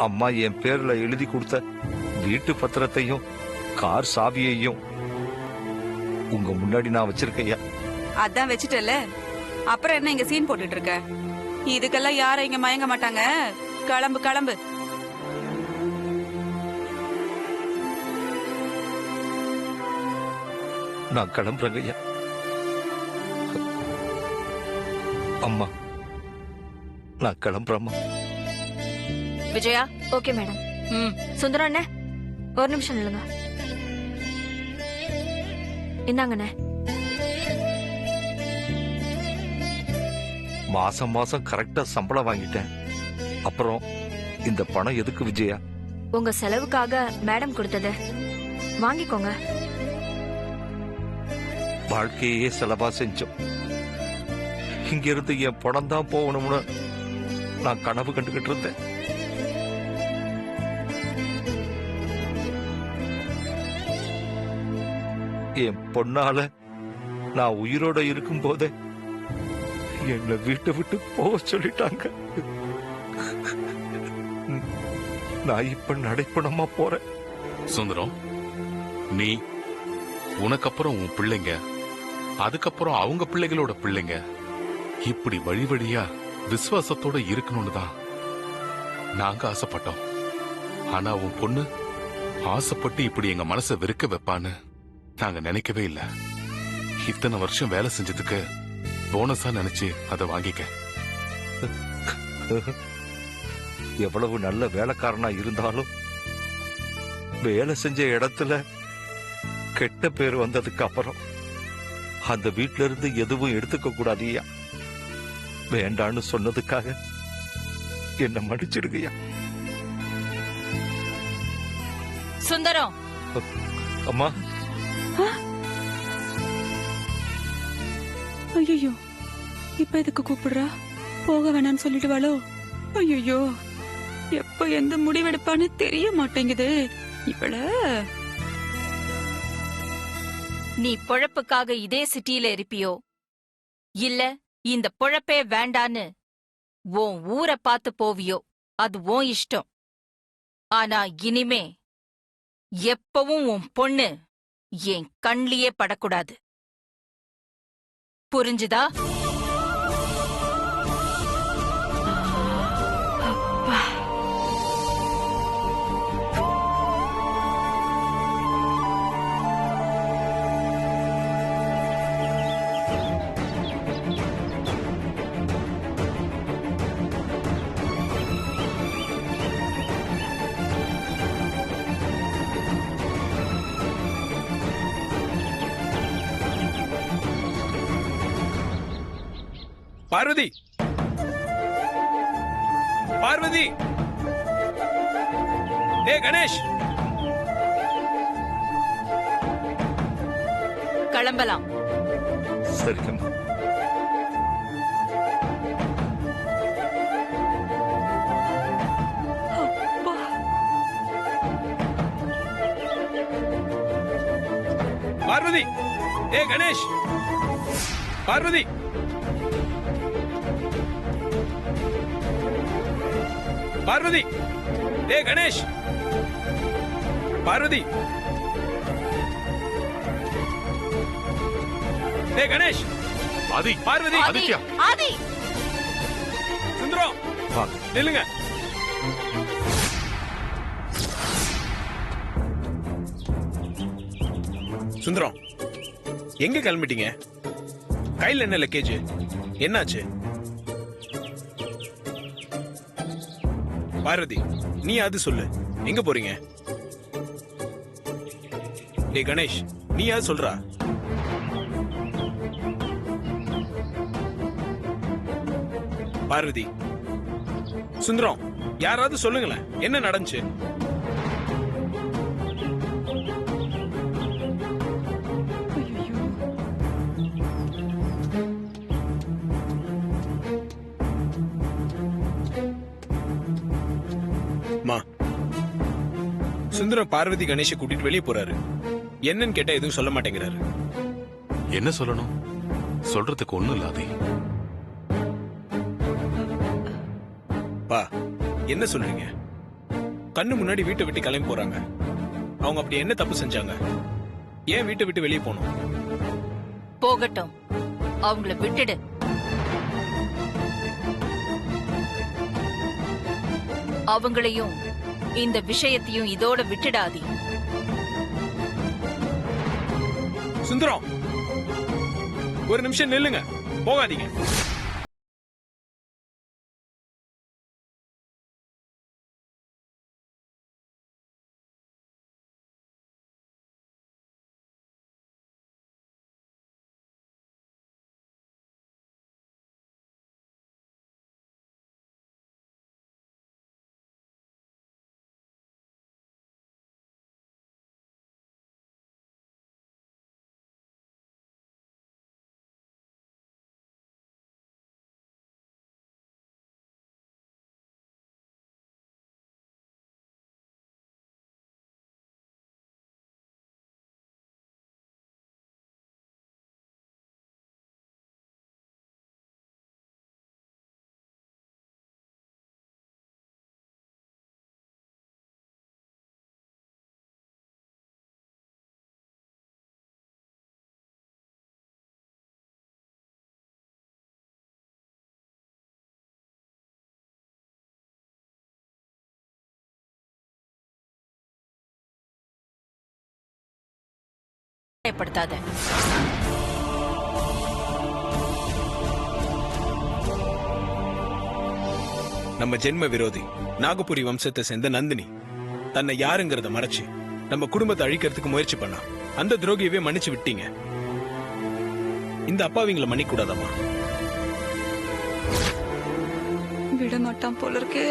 அம்மா என் பேர்ல எழுதி கொடுத்த வீட்டு பத்திரத்தையும் கார் சாவியையும் உங்க முன்னாடி நான் வச்சிருக்கையா. அதான் வச்சுட்டல, அப்புறம் என்ன இங்க சீன் போட்டுட்டு இருக்க? இதுக்கெல்லாம் யாரும் இங்க மயங்க மாட்டாங்க. கிளம்பு கிளம்பு. நான் கிளம்புறேங்க ஐயா. அம்மா நான் கிளம்புறேம்மா. விஜயா. Okay madam. சுந்தரம் அண்ணே, ஒரு நிமிஷம் நில்லுங்க. இந்தாங்கண்ணே. மாசம் மாசம் கரெக்டா சம்பளம் வாங்கிட்டேன். அப்புறம் இந்த பணம் எதுக்கு விஜயா? உங்க செலவுக்காக மேடம் கொடுத்தது, வாங்கிக்கோங்க. வாழ்க்கையே செலவா செஞ்சோம். இங்க இருந்து என் பணம் தான் போகணும்னு நான் கனவு கண்டுகிட்டு இருந்தேன். என் பொண்ணால நான் உயிரோட இருக்கும் போதே என்னை வீட்டை விட்டு போக சொல்லிட்டாங்க. நான் இப்ப நடைப்பணமா போறேன். சுந்தரம், நீ உனக்கு அப்புறம் உன் பிள்ளைங்க, அதுக்கப்புறம் அவங்க பிள்ளைகளோட பிள்ளைங்க, இப்படி வழி வழியா விசுவாசத்தோட இருக்கணும்னு தான் நாங்க ஆசைப்பட்டோம். ஆனா உன் பொண்ணு ஆசைப்பட்டு இப்படி எங்க மனசை வெறுக்க வைப்பான்னு நாங்க நினைக்கவே இல்ல. இத்தனை வருஷம் வேலை செஞ்சதுக்கு போனஸா நினைச்சு அதை வாங்கிக்க. எவ்வளவு நல்ல வேலைக்காரனா இருந்தாலும் வேலை செஞ்ச இடத்துல கெட்ட பேர் வந்ததுக்கு அப்புறம் அந்த வீட்ல இருந்து எதுவும் எடுத்துக்க கூடாதியா. வேண்டான்னு சொன்னதுக்காக என்ன மன்னிச்சிடுங்கய்யா. சுந்தரம். அம்மா. ஐயோ, இப்ப எதுக்கு கூப்பிடுறா? போக வேணான்னு சொல்லிடுவாளோ? ஐயோ, எப்ப எந்த முடிவெடுப்பான்னு தெரிய மாட்டேங்குது இவள. நீ பொழப்புக்காக இதே சிட்டியில இருப்பியோ, இல்ல இந்த பொழப்பே வேண்டான்னு உன் ஊரை பார்த்து போவியோ, அது உன் இஷ்டம். ஆனா இனிமே எப்பவும் உன் பொண்ணு என் கண்லயே படக்கூடாது. புரிஞ்சுதா? பார்வதி, பார்வதி, டேய் கணேஷ், கிளம்பலாம். சரிங்கம்மா. பார்வதி, டேய் கணேஷ், பார்வதி, பார்வதி, டேய் கணேஷ், பார்வதி, டேய் கணேஷ், ஆதி, பார்வதி, ஆதித்யா, ஆதி, சுந்தரம், நில்லுங்க. சுந்தரம், எங்க கிளம்பிட்டீங்க? கையில் என்ன லக்கேஜ்? என்னாச்சு? பார்வதி, நீ அது சொல்லு, எங்க போறீங்க? டேய் கணேஷ், நீ அது சொல்றா. பார்வதி, சுந்தரம், யாராவது சொல்லுங்களேன், என்ன நடந்துச்சு? சுந்தரம் பார்வதி கணேஷ கூட்டிட்டு வெளியே போறாரு. என்னன்னு கேட்டா எதுவும் சொல்ல மாட்டேங்கிறாரு. என்ன சொல்லணும்? சொல்றதுக்கு ஒண்ணும் இல்லாதே. பா, என்ன சொல்றீங்க? உன் கண்ணு முன்னாடி வீட்டை விட்டு கிளம்பி போறாங்க. அவங்க அப்படி என்ன தப்பு செஞ்சாங்க? ஏன் வீட்டை விட்டு வெளியே போகணும்? போகட்டும், அவங்கள விட்டுடு. அவங்களையும் இந்த விஷயத்தையும் இதோட விட்டுடாதே. சுந்தரம், ஒரு நிமிஷம் நில்லுங்க, போகாதீங்க. பயப்படுத்தாத. நம்ம ஜென்ம விரோதி நாகபுரி வம்சத்தை சேர்ந்த நந்தினி தன்னை யாருங்கிறத மறைச்சு நம்ம குடும்பத்தை அழிக்கிறதுக்கு முயற்சி பண்ணா. அந்த துரோகியவே மன்னிச்சு விட்டீங்க. இந்த அப்பாவிங்களை மன்னிக்க கூடாதம்மா. விட மாட்டான் போல இருக்கு.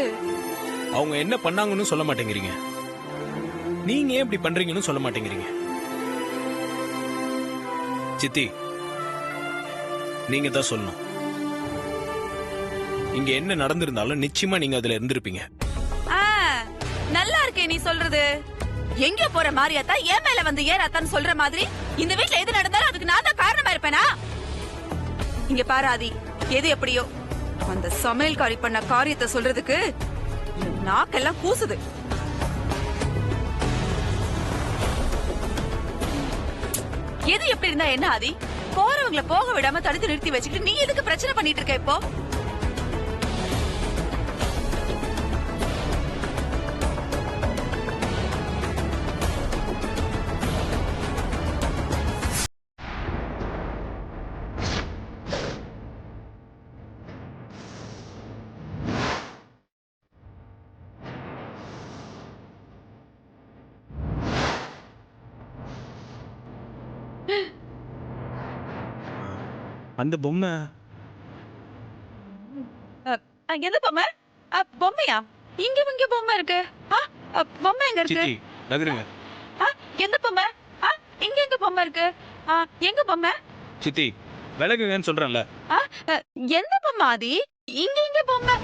அவங்க என்ன பண்ணாங்கன்னு சொல்ல மாட்டேங்கிறீங்க. நீங்க ஏன் இப்படி பண்றீங்கன்னு சொல்ல மாட்டேங்கிறீங்க. சித்தி, நீங்க தான் சொல்லணும். இங்க என்ன நடந்திருந்தாலும் நிச்சயமா நீங்க அதுல இருந்திருப்பீங்க. நல்லா இருக்கே நீ சொல்றது. எங்க போற மாரியாத்தா ஏன் மேல வந்து ஏறாத்தான்னு சொல்ற மாதிரி இந்த வீட்ல எது நடந்தாலும் அதுக்கு நான் தான் காரணமா இருப்பேனா? இங்க பாரு ஆதி, எது எப்படியோ அந்த சமையல்காரி பண்ண காரியத்தை சொல்றதுக்கு என் நாக்கெல்லாம் கூசுது. எது எப்படி இருந்தா என்ன ஆதி? போறவங்கள போக விடாம தடுத்து நிறுத்தி வச்சுக்கிட்டு நீ எதுக்கு பிரச்சனை பண்ணிட்டு இருக்க இப்போ? அந்த பொம்மை எந்த பொம்மை? பொம்மையா? இங்க பொம்மை இருக்கு. பொம்மை எங்க இருக்கு? நகருங்க. எந்த பொம்மை? எங்க பொம்மை இருக்கு? எங்க பொம்மை? சித்தி, விலகுங்கன்னு சொல்றேன்ல. எந்த பொம்மை ஆதி? இங்க பொம்மை.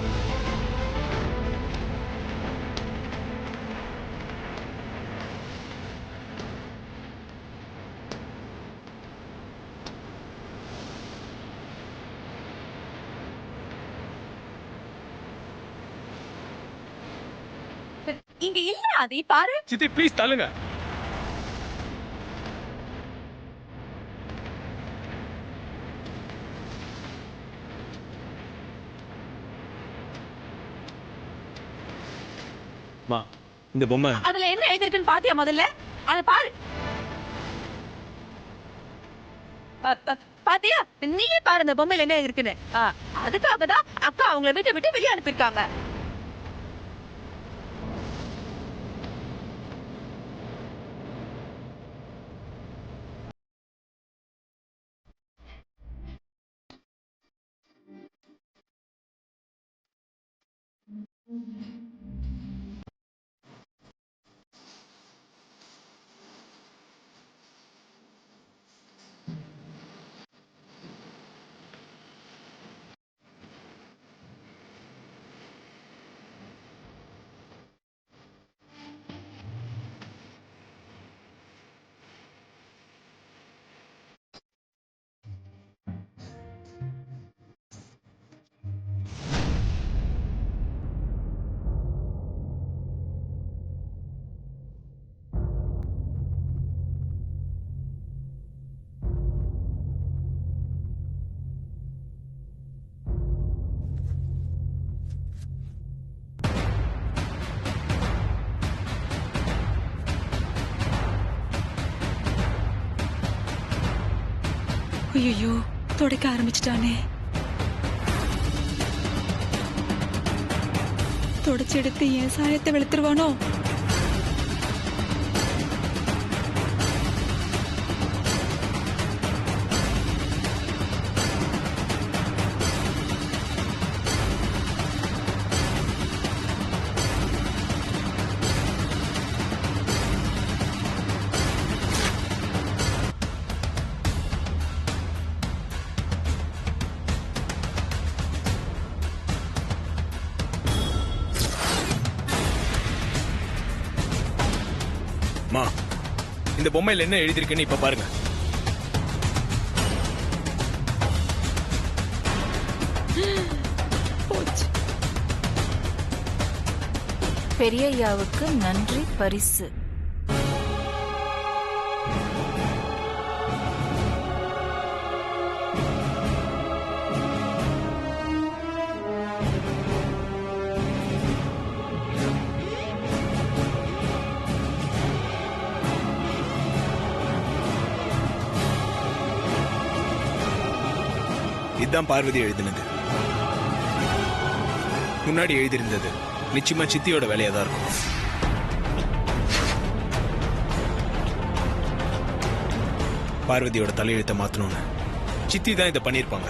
இங்க இல்ல ஆதி, பாரு. சித்தி ப்ளீஸ் தள்ளுங்க. மா, இந்த பொம்மை அதுல என்ன எழுதிருக்குன்னு பாத்தியா முதல்ல? அத பாரு. பாத்தியா? நீயே பாரு இந்த பொம்மையில என்ன இருக்குன்னு. அதுக்காக தான் அக்கா அவங்கள வீட்டை விட்டு வெளியே அனுப்பியிருக்காங்க. ஐயோ துடைக்க ஆரம்பிச்சிட்டானே. தொடச்சு எடுத்து என் சாயத்தை வெளுத்துருவானோ? மா, இந்த பொம்மையில என்ன எழுதிருக்குன்னு இப்ப பாருங்க. போச்சு. பெரியய்யாவுக்கு நன்றி பரிசு. இதுதான் பார்வதி எழுதினது. முன்னாடி எழுதியிருந்தது நிச்சயமா சித்தியோட வேலையா தான் இருக்கும். பார்வதியோட தலையெழுத்தை மாத்தணும்னு சித்தி தான் இதை பண்ணிருப்பாங்க.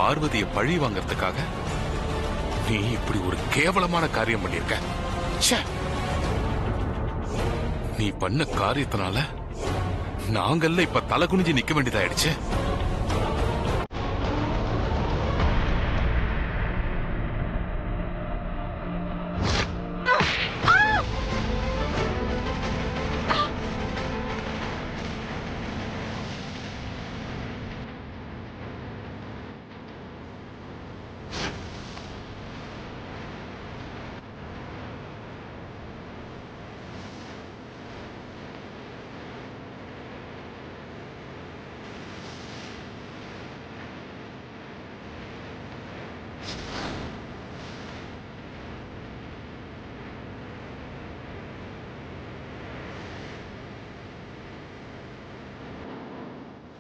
பார்வதியை பழி வாங்கறதுக்காக நீ இப்படி ஒரு கேவலமான காரியம் பண்ணிருக்க. ச்சே. நீ பண்ண காரியத்தினால நாங்கள்ல இப்ப தலை குனிஞ்சு நிக்க வேண்டியதாயிடுச்சு.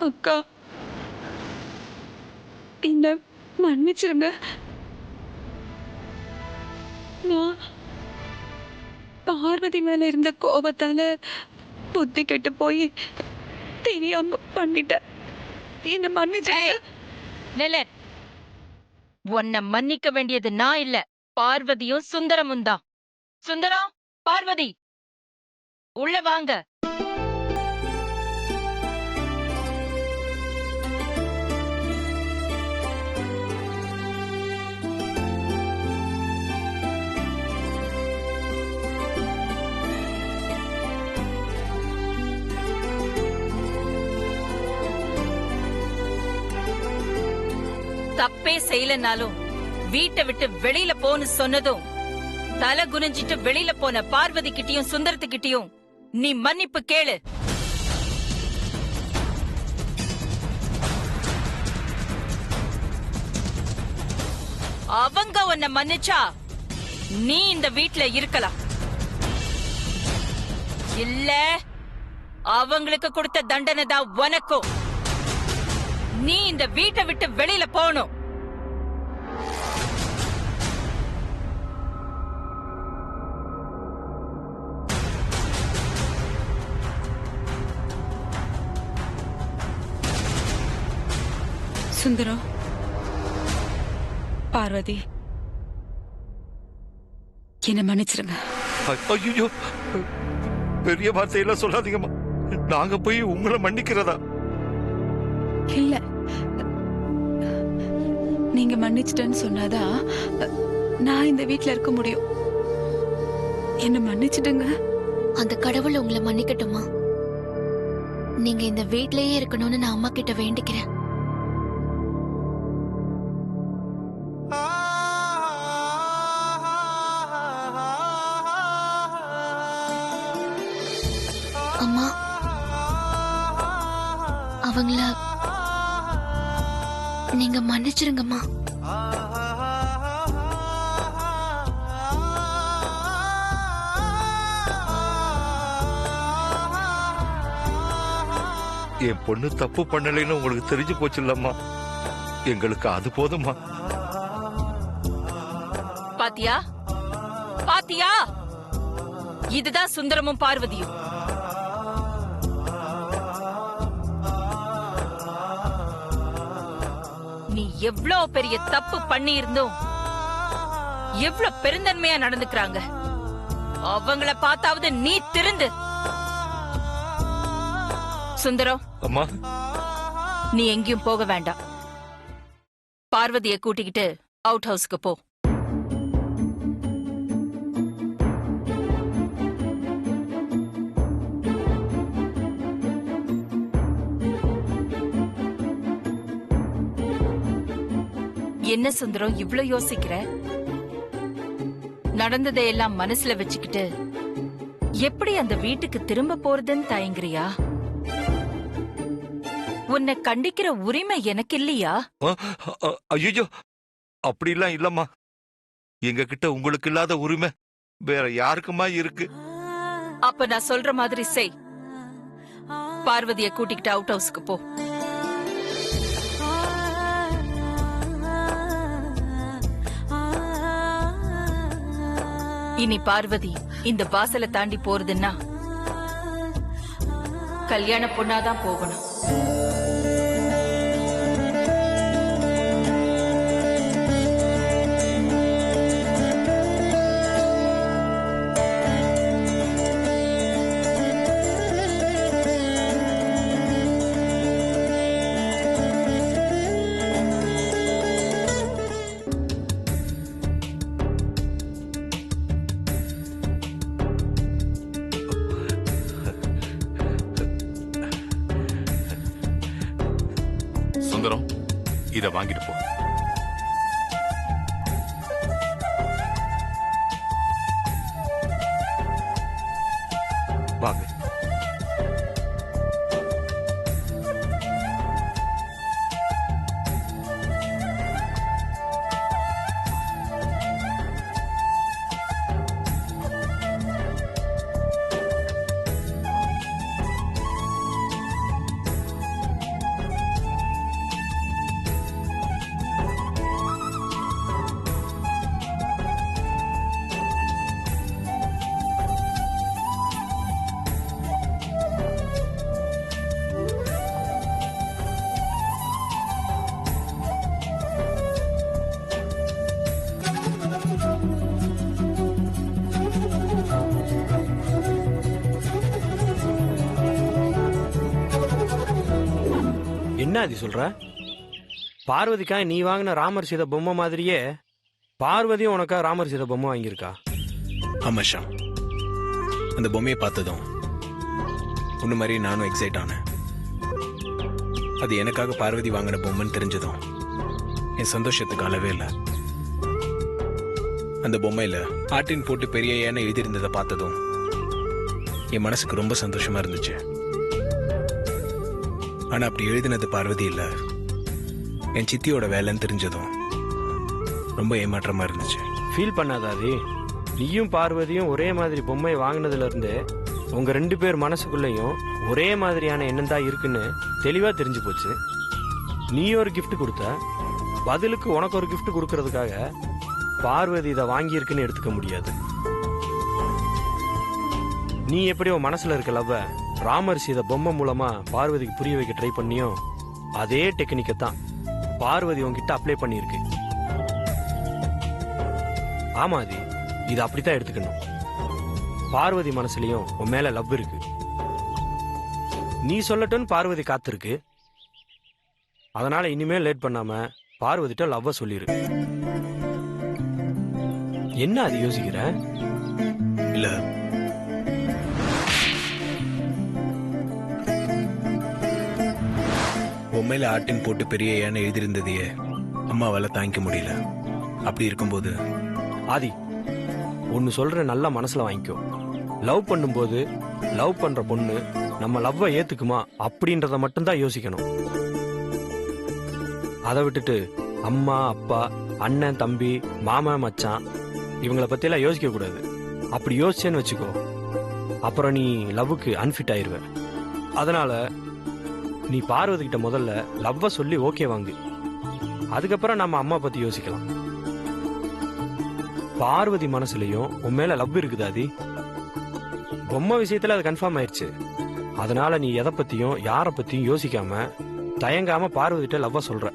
அக்கா என்ன மன்னிச்சிருங்க. நான் பார்வதி மேல இருந்த கோபத்தால புத்தி கெட்டு போய் தெரியாம பண்ணிட்டேன். என்ன மன்னிச்சிருங்க. நிலன், உன்னை மன்னிக்க வேண்டியது நான் இல்ல, பார்வதியும் சுந்தரமும் தான். சுந்தரம், பார்வதி, உள்ள வாங்க. தப்பே செய்யலனாலும் வீட்டை விட்டு வெளியில போன்னு சொன்னதும் தலை குனிஞ்சிட்டு வெளியில போன பார்வதி கிட்டயும் சுந்தரத்துக்கிட்டயும் நீ மன்னிப்பு கேளு. அவங்க உன்னை மன்னிச்சா நீ இந்த வீட்ல இருக்கலாம். இல்ல அவங்களுக்கு கொடுத்த தண்டனை தான் உனக்கும். நீ இந்த வீட்டை விட்டு வெளியில போகணும். சுந்தரம், பார்வதி, என்ன மன்னிச்சிருங்க. ஐயோ, பெரிய வார்த்தையெல்லாம் சொல்லாதீங்கம்மா. நாங்க போய் உங்களை மன்னிக்கிறதா? இல்ல, நீங்க மன்னிச்சிட்டேன்னு சொன்னாதான் நான் இந்த வீட்ல இருக்க முடியும். என்ன மன்னிச்சிடுங்க. அந்த கடவுள் உங்களை மன்னிக்கட்டுமா? நீங்க இந்த வீட்லயே இருக்கணும்னு நான் அம்மா கிட்ட வேண்டிக்கிறேன். அம்மா, அவங்கள நீங்க மன்னிச்சிருங்கம்மா. என் பொண்ணு தப்பு பண்ணலைன்னு உங்களுக்கு தெரிஞ்சு போச்சு இல்லம்மா, எங்களுக்கு அது போதும்மா. பாத்தியா பாத்தியா, இதுதான் சுந்தரமும் பார்வதியும். நீ எவ்வளவு பெரிய தப்பு பண்ணி இருந்தும் எவ்வளவு பெருந்தன்மையா நடந்துக்கிறாங்க. அவங்கள பார்த்தாவது நீ திருந்து. சுந்தரம், அம்மா, நீ எங்கேயும் போக வேண்டாம். பார்வதியை கூட்டிக்கிட்டு அவுட் ஹவுஸ்க்கு போ. என்ன சுந்தரம் இவ்ளோ யோசிக்கிற? நடந்ததையெல்லாம் மனசுல வச்சுக்கிட்டு எப்படி அந்த வீட்டுக்கு திரும்ப போறதுன்னு தயங்குறியா? உன்னை கண்டிக்கிற உரிமை எனக்கு இல்லையா? ஐயோ, அப்படிலாம் இல்லம்மா. எங்க கிட்ட உங்களுக்கு இல்லாத உரிமை வேற யாருக்குமா இருக்கு? அப்ப நான் சொல்ற மாதிரி செய். பார்வதியை கூட்டிக்கிட்டு அவுட் ஹவுஸ்க்கு போ. இனி பார்வதி இந்த வாசலை தாண்டி போறதுன்னா கல்யாண பொண்ணாதான் போகணும். சுந்தரம், இத வாங்கிட்டு போ. வாங்க. என்ன அது சொல்ற? பார்வதிக்கா நீ வாங்கின ராமர் சீதை பொம்மை மாதிரியே பார்வதியும் உனக்கா ராமர் சீதை பொம்மை வாங்கியிருக்கா? ஆமா ஷாம், அந்த பொம்மையை பார்த்ததும் உன்ன மாதிரி நானும் எக்ஸைட் ஆனேன். அது எனக்காக பார்வதி வாங்கின பொம்மைன்னு தெரிஞ்சதும் என் சந்தோஷத்துக்கு அளவே இல்லை. அந்த பொம்மையில ஆட்டின் போட்டு பெரிய ஏன எழுதியிருந்ததை பார்த்ததும் என் மனசுக்கு ரொம்ப சந்தோஷமா இருந்துச்சு. ஆனா அப்படி எழுதினது பார்வதி இல்ல, என் சித்தியோட வேலைன்னு தெரிஞ்சதும் ரொம்ப ஏமாற்றமா இருந்துச்சு. ஃபீல் பண்ணாதாதி, நீயும் பார்வதியும் ஒரே மாதிரி பொம்மை வாங்கினதுல இருந்து உங்க 2 பேர் மனசுக்குள்ளேயும் ஒரே மாதிரியான எண்ணம் தான் இருக்குன்னு தெளிவா தெரிஞ்சு போச்சு. நீ ஒரு கிஃப்ட் கொடுத்த, பதிலுக்கு உனக்கு ஒரு கிஃப்ட் கொடுக்கறதுக்காக பார்வதி இதை வாங்கியிருக்குன்னு எடுத்துக்க முடியாது. நீ எப்படி உன் மனசுல இருக்க லவ்வ ராமர் சீதை பொம்மை மூலமா பார்வதிக்கு புரிய வைக்க ட்ரை பண்ணியோ, அதே டெக்னிக்கை தான் பார்வதி உன்கிட்ட அப்ளை பண்ணியிருக்கு. ஆமாதி, இது அப்படித்தான் எடுத்துக்கணும். பார்வதி மனசுலயும் உன் மேல லவ் இருக்கு. நீ சொல்லட்டுன்னு பார்வதி காத்திருக்கு. அதனால இனிமேல் லேட் பண்ணாம பார்வதிட்ட லவ்வ சொல்லிரு. என்ன அது யோசிக்கிற? இல்ல, பொம்மையில ஆட்டின் போட்டு பெரிய ஏன்னு எழுதியிருந்ததையே அம்மாவால தாங்கிக்க முடியல. அப்படி இருக்கும்போது ஆதி, ஒன்னு சொல்ற நல்லா மனசுல வாங்கிக்கோ. லவ் பண்ணும்போது லவ் பண்ற பொண்ணு நம்ம லவ்வை ஏத்துக்குமா அப்படின்றத மட்டும்தான் யோசிக்கணும். அதை விட்டுட்டு அம்மா அப்பா அண்ணன் தம்பி மாமா மச்சான் இவங்களை பத்தியெல்லாம் யோசிக்க கூடாது. அப்படி யோசிச்சேன்னு வச்சுக்கோ, அப்புறம் நீ லவ்வுக்கு அன்ஃபிட் ஆயிருவ. அதனால நீ பார்வதி கிட்ட முதல்ல லவ்வ சொல்லி ஓகே வாங்கு. அதுக்கப்புறம் நம்ம அம்மா பத்தி யோசிக்கலாம். பார்வதி மனசுலயும் உன் மேல லவ் இருக்குது ஆதி. பொம்மை விஷயத்துல அது கன்ஃபார்ம் ஆயிடுச்சு. அதனால நீ எதை பத்தியும் யார பத்தியும் யோசிக்காம தயங்காம பார்வதி கிட்ட லவ்வ சொல்ற.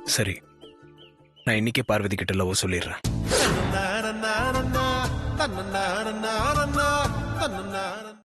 சரி, நான் இன்னைக்கே பார்வதி கிட்ட லவ் சொல்லிடுறேன்.